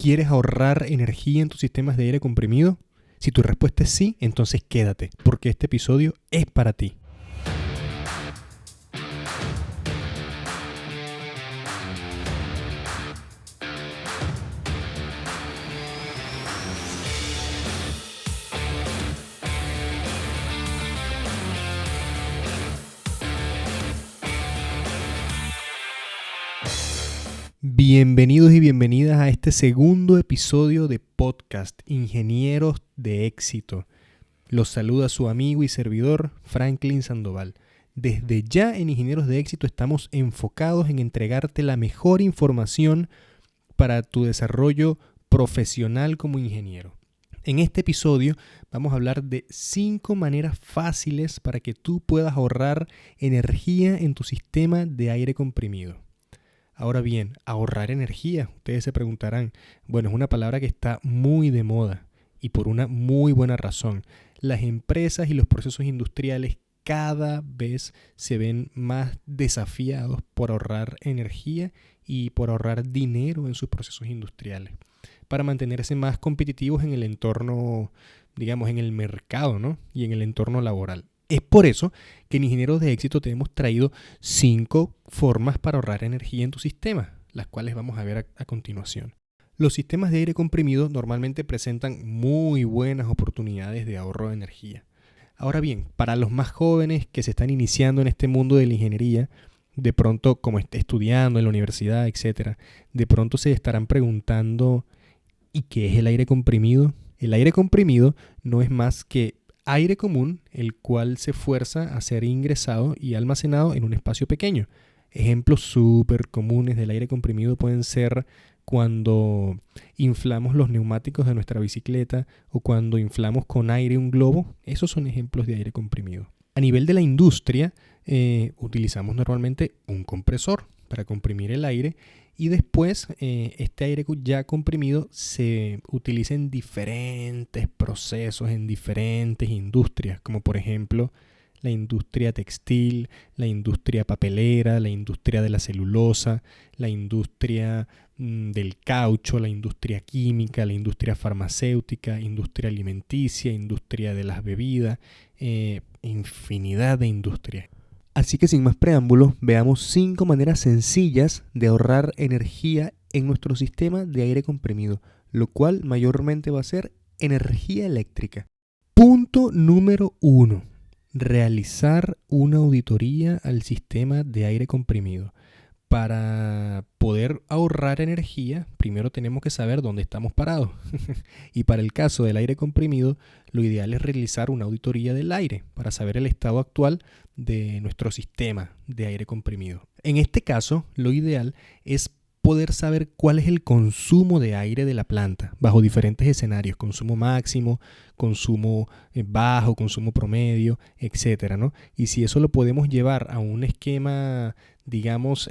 ¿Quieres ahorrar energía en tus sistemas de aire comprimido? Si tu respuesta es sí, entonces quédate, porque este episodio es para ti. Bienvenidos y bienvenidas a este segundo episodio de podcast Ingenieros de Éxito. Los saluda su amigo y servidor Franklin Sandoval. Desde ya en Ingenieros de Éxito estamos enfocados en entregarte la mejor información para tu desarrollo profesional como ingeniero. En este episodio vamos a hablar de 5 maneras fáciles para que tú puedas ahorrar energía en tu sistema de aire comprimido. Ahora bien, ahorrar energía, ustedes se preguntarán, bueno, es una palabra que está muy de moda y por una muy buena razón. Las empresas y los procesos industriales cada vez se ven más desafiados por ahorrar energía y por ahorrar dinero en sus procesos industriales para mantenerse más competitivos en el entorno, digamos, en el mercado, ¿no? Y en el entorno laboral. Es por eso que en Ingenieros de Éxito te hemos traído 5 formas para ahorrar energía en tu sistema, las cuales vamos a ver a continuación. Los sistemas de aire comprimido normalmente presentan muy buenas oportunidades de ahorro de energía. Ahora bien, para los más jóvenes que se están iniciando en este mundo de la ingeniería, de pronto como estudiando en la universidad, etc., de pronto se estarán preguntando, ¿y qué es el aire comprimido? El aire comprimido no es más que aire común, el cual se fuerza a ser ingresado y almacenado en un espacio pequeño. Ejemplos súper comunes del aire comprimido pueden ser cuando inflamos los neumáticos de nuestra bicicleta o cuando inflamos con aire un globo. Esos son ejemplos de aire comprimido. A nivel de la industria, utilizamos normalmente un compresor para comprimir el aire y después este aire ya comprimido se utiliza en diferentes procesos, en diferentes industrias, como por ejemplo la industria textil, la industria papelera, la industria de la celulosa, la industria del caucho, la industria química, la industria farmacéutica, industria alimenticia, industria de las bebidas, infinidad de industrias. Así que sin más preámbulos, veamos 5 maneras sencillas de ahorrar energía en nuestro sistema de aire comprimido, lo cual mayormente va a ser energía eléctrica. Punto número 1. Realizar una auditoría al sistema de aire comprimido. Para poder ahorrar energía, primero tenemos que saber dónde estamos parados. Y para el caso del aire comprimido, lo ideal es realizar una auditoría del aire para saber el estado actual de nuestro sistema de aire comprimido. En este caso, lo ideal es poder saber cuál es el consumo de aire de la planta bajo diferentes escenarios, consumo máximo, consumo bajo, consumo promedio, etcétera, ¿no? Y si eso lo podemos llevar a un esquema, digamos,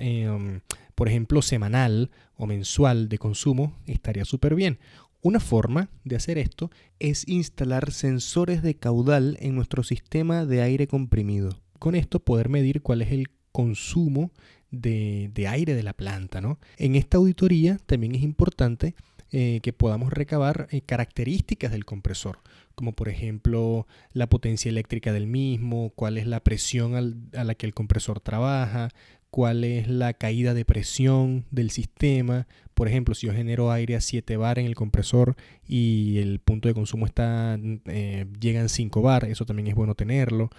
por ejemplo, semanal o mensual de consumo, estaría súper bien. Una forma de hacer esto es instalar sensores de caudal en nuestro sistema de aire comprimido. Con esto poder medir cuál es el consumo de aire de la planta, ¿no? En esta auditoría también es importante que podamos recabar características del compresor, como por ejemplo la potencia eléctrica del mismo, cuál es la presión a la que el compresor trabaja, cuál es la caída de presión del sistema. Por ejemplo, si yo genero aire a 7 bar en el compresor y el punto de consumo llega en 5 bar, eso también es bueno tenerlo.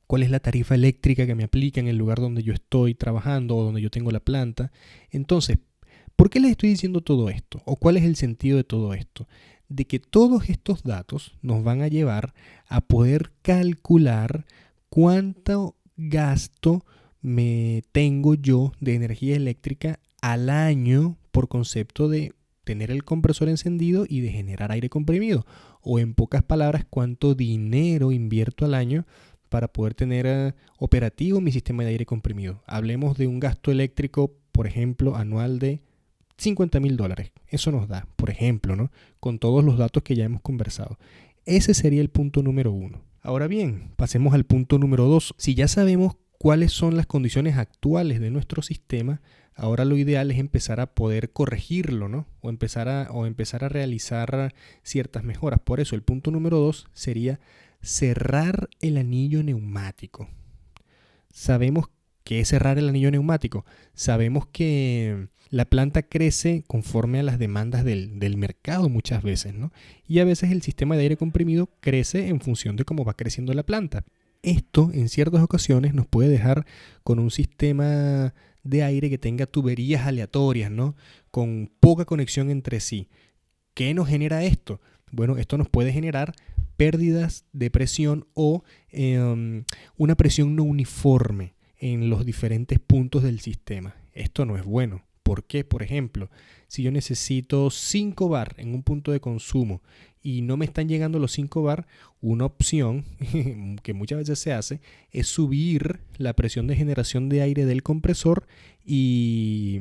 ¿Cuál es la tarifa eléctrica que me aplica en el lugar donde yo estoy trabajando o donde yo tengo la planta? Entonces, ¿por qué les estoy diciendo todo esto? ¿O cuál es el sentido de todo esto? De que todos estos datos nos van a llevar a poder calcular cuánto gasto me tengo yo de energía eléctrica al año por concepto de tener el compresor encendido y de generar aire comprimido. O en pocas palabras, cuánto dinero invierto al año para poder tener operativo mi sistema de aire comprimido. Hablemos de un gasto eléctrico, por ejemplo, anual de $50,000. Eso nos da, por ejemplo, ¿no? Con todos los datos que ya hemos conversado. Ese sería el punto número 1. Ahora bien, pasemos al punto número 2. Si ya sabemos cuáles son las condiciones actuales de nuestro sistema, ahora lo ideal es empezar a poder corregirlo, ¿no? O empezar a realizar ciertas mejoras. Por eso el punto número 2 sería cerrar el anillo neumático. Sabemos qué es cerrar el anillo neumático. Sabemos que la planta crece conforme a las demandas del mercado muchas veces, ¿no? Y a veces el sistema de aire comprimido crece en función de cómo va creciendo la planta. Esto en ciertas ocasiones nos puede dejar con un sistema de aire que tenga tuberías aleatorias, ¿no? Con poca conexión entre sí. ¿Qué nos genera esto? Bueno, esto nos puede generar pérdidas de presión o una presión no uniforme en los diferentes puntos del sistema. Esto no es bueno. ¿Por qué? Por ejemplo, si yo necesito 5 bar en un punto de consumo y no me están llegando los 5 bar, una opción que muchas veces se hace es subir la presión de generación de aire del compresor y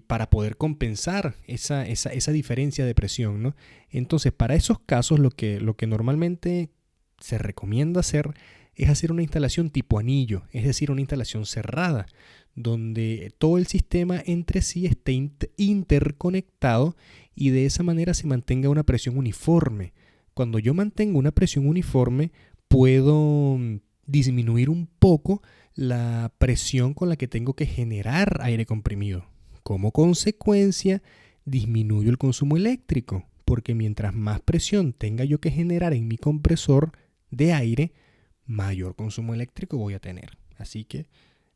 para poder compensar esa diferencia de presión, ¿no? Entonces, para esos casos, lo que normalmente se recomienda hacer es hacer una instalación tipo anillo, es decir, una instalación cerrada, donde todo el sistema entre sí esté interconectado y de esa manera se mantenga una presión uniforme. Cuando yo mantengo una presión uniforme, puedo disminuir un poco la presión con la que tengo que generar aire comprimido. Como consecuencia, disminuyo el consumo eléctrico, porque mientras más presión tenga yo que generar en mi compresor de aire, mayor consumo eléctrico voy a tener. Así que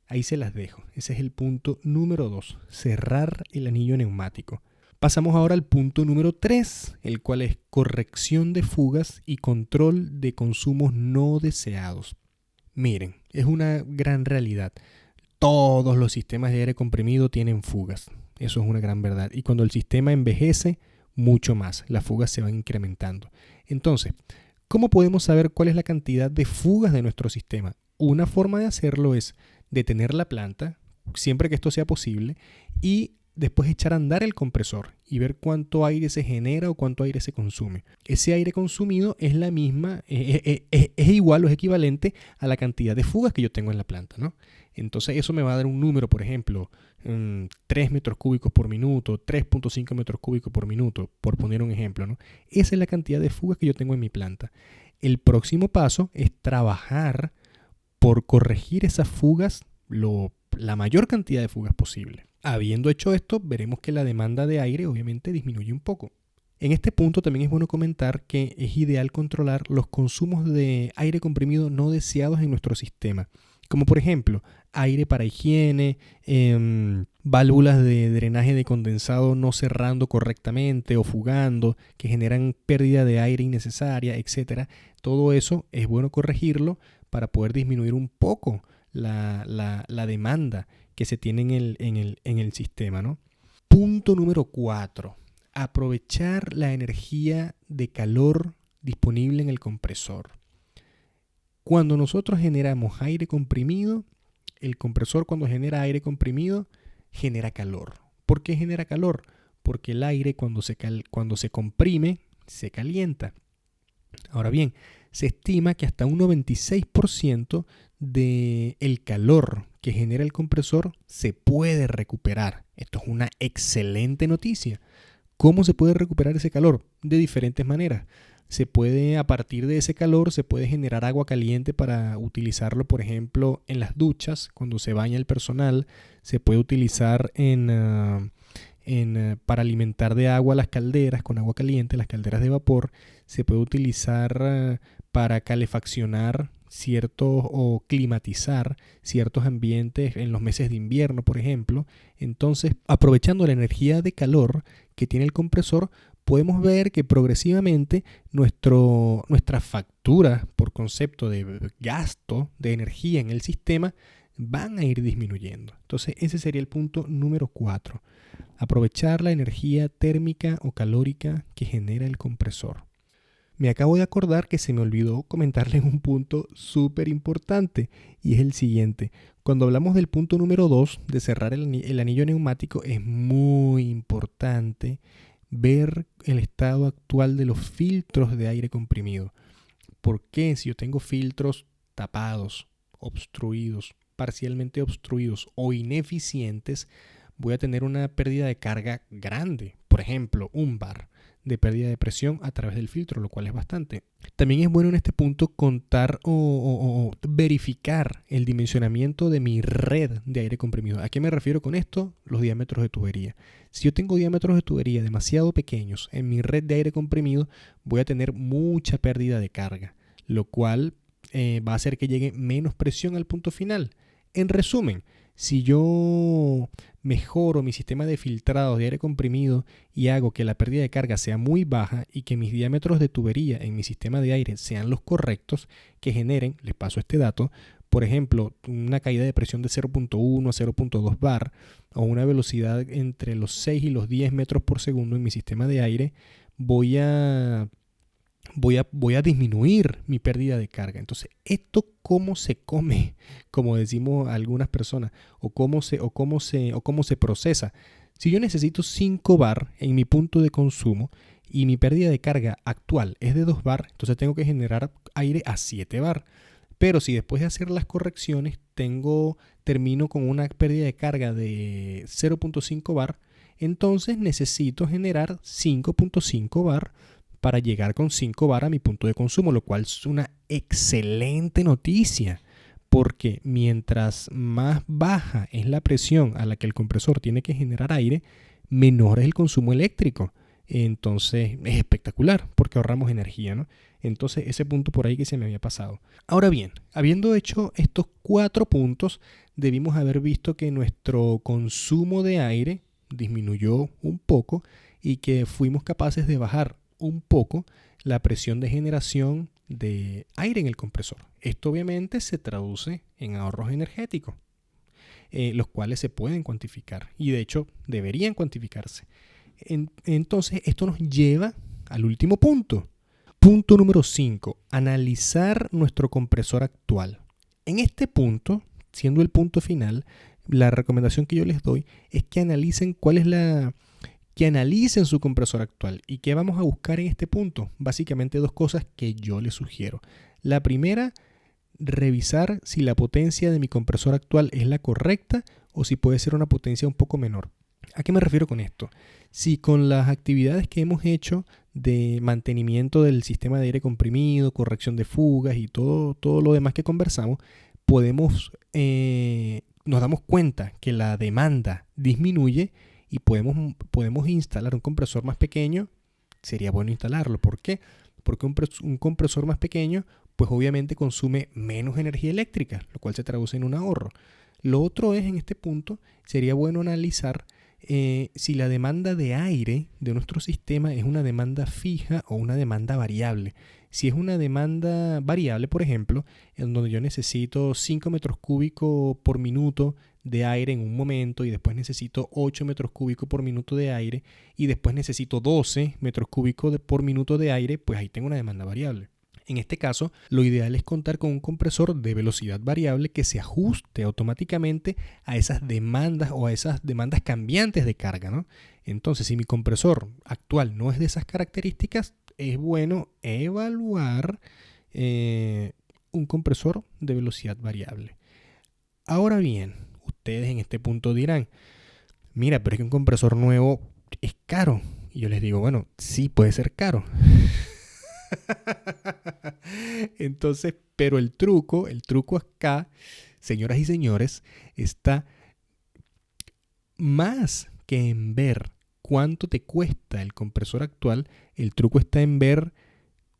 ahí se las dejo. Ese es el punto número 2, cerrar el anillo neumático. Pasamos ahora al punto número 3, el cual es corrección de fugas y control de consumos no deseados. Miren, es una gran realidad. Todos los sistemas de aire comprimido tienen fugas. Eso es una gran verdad. Y cuando el sistema envejece, mucho más. Las fugas se van incrementando. Entonces, ¿cómo podemos saber cuál es la cantidad de fugas de nuestro sistema? Una forma de hacerlo es detener la planta, siempre que esto sea posible, y después echar a andar el compresor y ver cuánto aire se genera o cuánto aire se consume. Ese aire consumido es la misma, es igual o es equivalente a la cantidad de fugas que yo tengo en la planta, ¿no? Entonces eso me va a dar un número, por ejemplo, 3 metros cúbicos por minuto, 3.5 metros cúbicos por minuto, por poner un ejemplo, ¿no? Esa es la cantidad de fugas que yo tengo en mi planta. El próximo paso es trabajar por corregir esas fugas, la mayor cantidad de fugas posible. Habiendo hecho esto, veremos que la demanda de aire obviamente disminuye un poco. En este punto también es bueno comentar que es ideal controlar los consumos de aire comprimido no deseados en nuestro sistema, como por ejemplo aire para higiene, válvulas de drenaje de condensado no cerrando correctamente o fugando, que generan pérdida de aire innecesaria, etc. Todo eso es bueno corregirlo para poder disminuir un poco la demanda que se tiene en el sistema, ¿no? Punto número 4. Aprovechar la energía de calor disponible en el compresor. Cuando nosotros generamos aire comprimido, el compresor cuando genera aire comprimido genera calor. ¿Por qué genera calor? Porque el aire cuando se comprime se calienta. Ahora bien, se estima que hasta un 96% del calor que genera el compresor se puede recuperar. Esto es una excelente noticia. ¿Cómo se puede recuperar ese calor? De diferentes maneras. A partir de ese calor, se puede generar agua caliente para utilizarlo, por ejemplo, en las duchas, cuando se baña el personal. Se puede utilizar para alimentar de agua las calderas con agua caliente, las calderas de vapor. Se puede utilizar para calefaccionar o climatizar ciertos ambientes en los meses de invierno, por ejemplo. Entonces, aprovechando la energía de calor que tiene el compresor, podemos ver que progresivamente nuestra factura por concepto de gasto de energía en el sistema van a ir disminuyendo. Entonces, ese sería el punto número 4. Aprovechar la energía térmica o calórica que genera el compresor. Me acabo de acordar que se me olvidó comentarles un punto súper importante y es el siguiente. Cuando hablamos del punto número 2 de cerrar el anillo neumático, es muy importante ver el estado actual de los filtros de aire comprimido. ¿Por qué? Si yo tengo filtros tapados obstruidos, parcialmente obstruidos o ineficientes, voy a tener una pérdida de carga grande. Por ejemplo, 1 bar de pérdida de presión a través del filtro, lo cual es bastante. También es bueno en este punto contar o verificar el dimensionamiento de mi red de aire comprimido. ¿A qué me refiero con esto? Los diámetros de tubería. Si yo tengo diámetros de tubería demasiado pequeños en mi red de aire comprimido, voy a tener mucha pérdida de carga, lo cual va a hacer que llegue menos presión al punto final. En resumen, si yo mejoro mi sistema de filtrado de aire comprimido y hago que la pérdida de carga sea muy baja y que mis diámetros de tubería en mi sistema de aire sean los correctos, que generen, les paso este dato, por ejemplo, una caída de presión de 0.1 a 0.2 bar o una velocidad entre los 6 y los 10 metros por segundo en mi sistema de aire, voy a disminuir mi pérdida de carga. Entonces, ¿esto cómo se come? Como decimos algunas personas, o cómo se procesa. Si yo necesito 5 bar en mi punto de consumo y mi pérdida de carga actual es de 2 bar, entonces tengo que generar aire a 7 bar. Pero si después de hacer las correcciones termino con una pérdida de carga de 0.5 bar, entonces necesito generar 5.5 bar para llegar con 5 bar a mi punto de consumo, lo cual es una excelente noticia, porque mientras más baja es la presión a la que el compresor tiene que generar aire, menor es el consumo eléctrico. Entonces es espectacular porque ahorramos energía, ¿no? Entonces ese punto por ahí que se me había pasado. Ahora bien, habiendo hecho estos 4 puntos, debimos haber visto que nuestro consumo de aire disminuyó un poco y que fuimos capaces de bajar un poco la presión de generación de aire en el compresor. Esto obviamente se traduce en ahorros energéticos, los cuales se pueden cuantificar y de hecho deberían cuantificarse. Entonces esto nos lleva al último punto. Punto número 5. Analizar nuestro compresor actual. En este punto, siendo el punto final, la recomendación que yo les doy es que analicen que analicen su compresor actual. ¿Y qué vamos a buscar en este punto? Básicamente 2 cosas que yo les sugiero. La primera, revisar si la potencia de mi compresor actual es la correcta o si puede ser una potencia un poco menor. ¿A qué me refiero con esto? Si con las actividades que hemos hecho de mantenimiento del sistema de aire comprimido, corrección de fugas y todo lo demás que conversamos, nos damos cuenta que la demanda disminuye y podemos instalar un compresor más pequeño. Sería bueno instalarlo. ¿Por qué? Porque un compresor más pequeño, pues obviamente consume menos energía eléctrica, lo cual se traduce en un ahorro. Lo otro es, en este punto, sería bueno analizar si la demanda de aire de nuestro sistema es una demanda fija o una demanda variable. Si es una demanda variable, por ejemplo, en donde yo necesito 5 metros cúbicos por minuto de aire en un momento y después necesito 8 metros cúbicos por minuto de aire y después necesito 12 metros cúbicos por minuto de aire, pues ahí tengo una demanda variable. En este caso, lo ideal es contar con un compresor de velocidad variable que se ajuste automáticamente a esas demandas o a esas demandas cambiantes de carga, ¿no? Entonces, si mi compresor actual no es de esas características, es bueno evaluar un compresor de velocidad variable. Ahora bien, ustedes en este punto dirán, mira, pero es que un compresor nuevo es caro. Y yo les digo, bueno, sí puede ser caro. Entonces, pero el truco acá, señoras y señores, está más que en ver cuánto te cuesta el compresor actual. El truco está en ver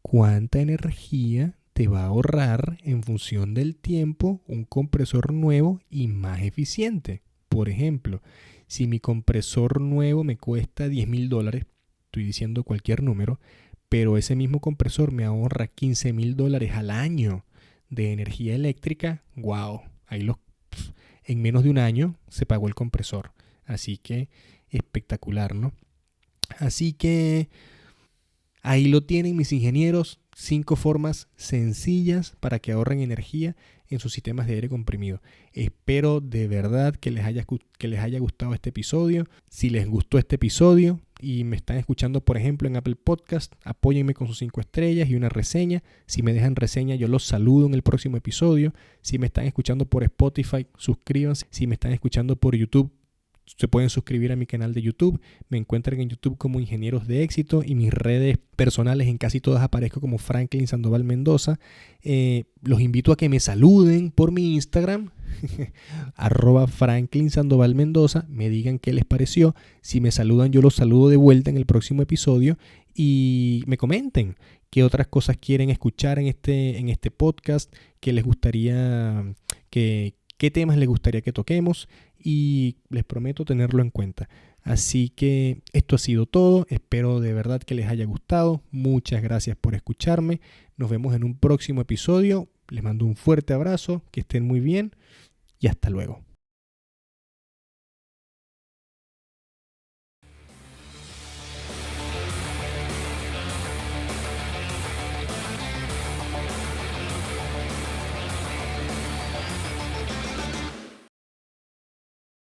cuánta energía te va a ahorrar en función del tiempo un compresor nuevo y más eficiente. Por ejemplo, si mi compresor nuevo me cuesta $10,000, estoy diciendo cualquier número, pero ese mismo compresor me ahorra $15,000 al año de energía eléctrica, wow, en menos de un año se pagó el compresor. Así que espectacular, ¿no? Así que ahí lo tienen, mis ingenieros. 5 formas sencillas para que ahorren energía en sus sistemas de aire comprimido. Espero de verdad que les haya gustado este episodio. Si les gustó este episodio y me están escuchando, por ejemplo, en Apple Podcast, apóyenme con sus 5 estrellas y una reseña. Si me dejan reseña, yo los saludo en el próximo episodio. Si me están escuchando por Spotify, suscríbanse. Si me están escuchando por YouTube, se pueden suscribir a mi canal de YouTube. Me encuentran en YouTube como Ingenieros de Éxito y mis redes personales en casi todas aparezco como Franklin Sandoval Mendoza. Los invito a que me saluden por mi Instagram @Franklin Sandoval Mendoza. Me digan qué les pareció. Si me saludan, yo los saludo de vuelta en el próximo episodio y me comenten qué otras cosas quieren escuchar en este podcast, qué les gustaría qué temas les gustaría que toquemos, y les prometo tenerlo en cuenta. Así que esto ha sido todo. Espero de verdad que les haya gustado. Muchas gracias por escucharme. Nos vemos en un próximo episodio. Les mando un fuerte abrazo. Que estén muy bien y hasta luego.